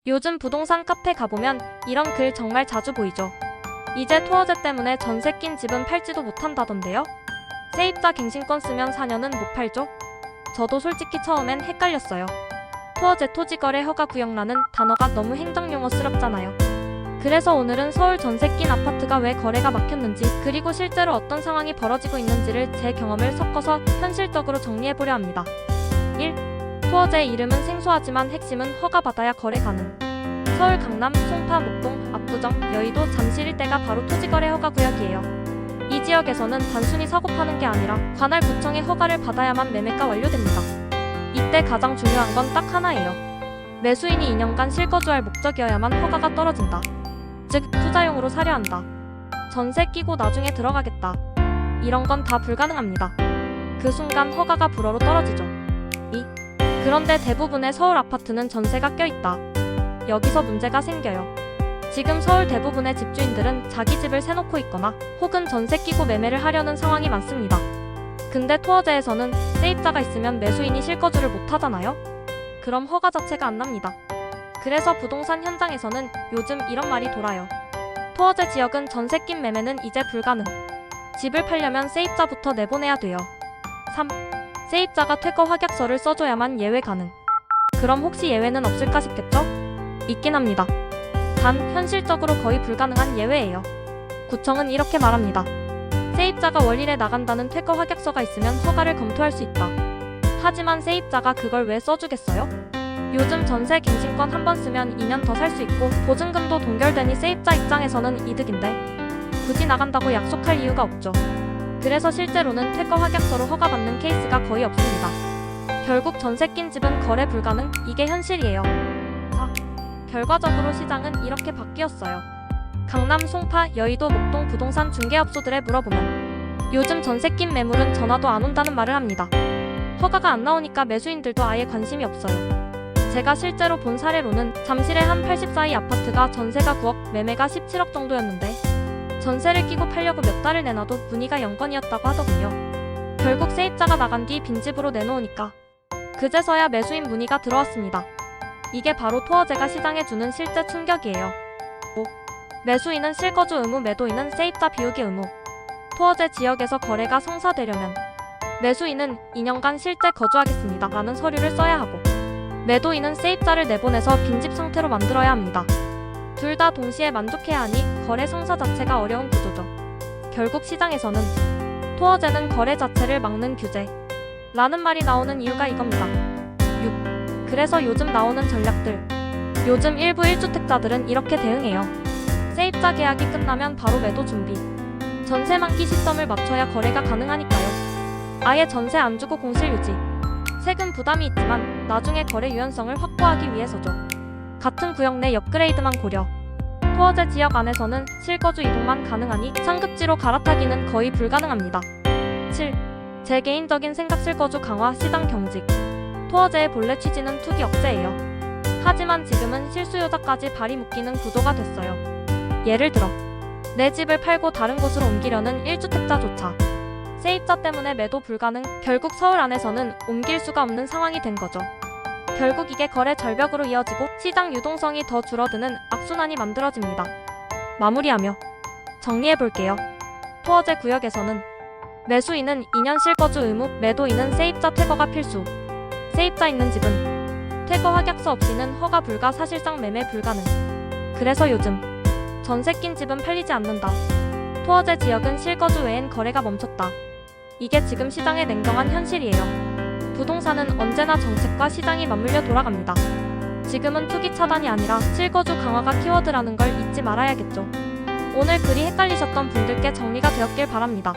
요즘 부동산 카페 가보면 이런 글 정말 자주 보이죠. 이제 토어제 때문에 전세 낀 집은 팔지도 못한다던데요. 세입자 갱신권 쓰면 4년은 못 팔죠? 저도 솔직히 처음엔 헷갈렸어요. 토어제 토지거래 허가 구역라는 단어가 너무 행정용어스럽잖아요. 그래서 오늘은 서울 전세 낀 아파트가 왜 거래가 막혔는지, 그리고 실제로 어떤 상황이 벌어지고 있는지를 제 경험을 섞어서 현실적으로 정리해보려 합니다. 1. 토어제의 이름은 생소하지만 핵심은 허가받아야 거래 가능. 서울 강남, 송파, 목동, 압구정, 여의도, 잠실 일대가 바로 토지거래 허가 구역이에요. 이 지역에서는 단순히 사고 파는 게 아니라 관할 구청의 허가를 받아야만 매매가 완료됩니다. 이때 가장 중요한 건 딱 하나예요. 매수인이 2년간 실거주할 목적이어야만 허가가 떨어진다. 즉, 투자용으로 사려 한다. 전세 끼고 나중에 들어가겠다. 이런 건 다 불가능합니다. 그 순간 허가가 불어로 떨어지죠. 2. 그런데 대부분의 서울 아파트는 전세가 껴있다. 여기서 문제가 생겨요. 지금 서울 대부분의 집주인들은 자기 집을 세놓고 있거나 혹은 전세 끼고 매매를 하려는 상황이 많습니다. 근데 토어제에서는 세입자가 있으면 매수인이 실거주를 못하잖아요? 그럼 허가 자체가 안 납니다. 그래서 부동산 현장에서는 요즘 이런 말이 돌아요. 토어제 지역은 전세 낀 매매는 이제 불가능. 집을 팔려면 세입자부터 내보내야 돼요. 3. 세입자가 퇴거 확약서를 써줘야만 예외 가능. 그럼 혹시 예외는 없을까 싶겠죠? 있긴 합니다. 단 현실적으로 거의 불가능한 예외예요. 구청은 이렇게 말합니다. 세입자가 월일에 나간다는 퇴거 확약서가 있으면 허가를 검토할 수 있다. 하지만 세입자가 그걸 왜 써주겠어요? 요즘 전세 갱신권 한 번 쓰면 2년 더 살 수 있고 보증금도 동결되니 세입자 입장에서는 이득인데 굳이 나간다고 약속할 이유가 없죠. 그래서 실제로는 퇴거 확약서로 허가받는 케이스가 거의 없습니다. 결국 전세 낀 집은 거래 불가능, 이게 현실이에요. 4. 결과적으로 시장은 이렇게 바뀌었어요. 강남, 송파, 여의도, 목동 부동산 중개업소들에 물어보면 요즘 전세 낀 매물은 전화도 안 온다는 말을 합니다. 허가가 안 나오니까 매수인들도 아예 관심이 없어요. 제가 실제로 본 사례로는 잠실의 한 84이 아파트가 전세가 9억, 매매가 17억 정도였는데 전세를 끼고 팔려고 몇 달을 내놔도 문의가 0건이었다고 하더군요. 결국 세입자가 나간 뒤 빈집으로 내놓으니까 그제서야 매수인 문의가 들어왔습니다. 이게 바로 토어제가 시장에 주는 실제 충격이에요. 5. 매수인은 실거주 의무, 매도인은 세입자 비우기 의무. 토어제 지역에서 거래가 성사되려면 매수인은 2년간 실제 거주하겠습니다 라는 서류를 써야 하고, 매도인은 세입자를 내보내서 빈집 상태로 만들어야 합니다. 둘 다 동시에 만족해야 하니 거래 성사 자체가 어려운 구조죠. 결국 시장에서는 토어제는 거래 자체를 막는 규제 라는 말이 나오는 이유가 이겁니다. 6. 그래서 요즘 나오는 전략들. 요즘 일부 1주택자들은 이렇게 대응해요. 세입자 계약이 끝나면 바로 매도 준비. 전세 만기 시점을 맞춰야 거래가 가능하니까요. 아예 전세 안 주고 공실 유지. 세금 부담이 있지만 나중에 거래 유연성을 확보하기 위해서죠. 같은 구역 내 업그레이드만 고려. 토어제 지역 안에서는 실거주 이동만 가능하니 상급지로 갈아타기는 거의 불가능합니다. 7. 제 개인적인 생각, 실거주 강화, 시장 경직. 토어제의 본래 취지는 투기 억제예요. 하지만 지금은 실수요자까지 발이 묶이는 구도가 됐어요. 예를 들어 내 집을 팔고 다른 곳으로 옮기려는 1주택자조차 세입자 때문에 매도 불가능, 결국 서울 안에서는 옮길 수가 없는 상황이 된 거죠. 결국 이게 거래 절벽으로 이어지고 시장 유동성이 더 줄어드는 악순환이 만들어집니다. 마무리하며 정리해볼게요. 토어제 구역에서는 매수인은 2년 실거주 의무, 매도인은 세입자 퇴거가 필수. 세입자 있는 집은 퇴거 확약서 없이는 허가 불가, 사실상 매매 불가능. 그래서 요즘 전세 낀 집은 팔리지 않는다. 토어제 지역은 실거주 외엔 거래가 멈췄다. 이게 지금 시장의 냉정한 현실이에요. 부동산은 언제나 정책과 시장이 맞물려 돌아갑니다. 지금은 투기 차단이 아니라 실거주 강화가 키워드라는 걸 잊지 말아야겠죠. 오늘 글이 헷갈리셨던 분들께 정리가 되었길 바랍니다.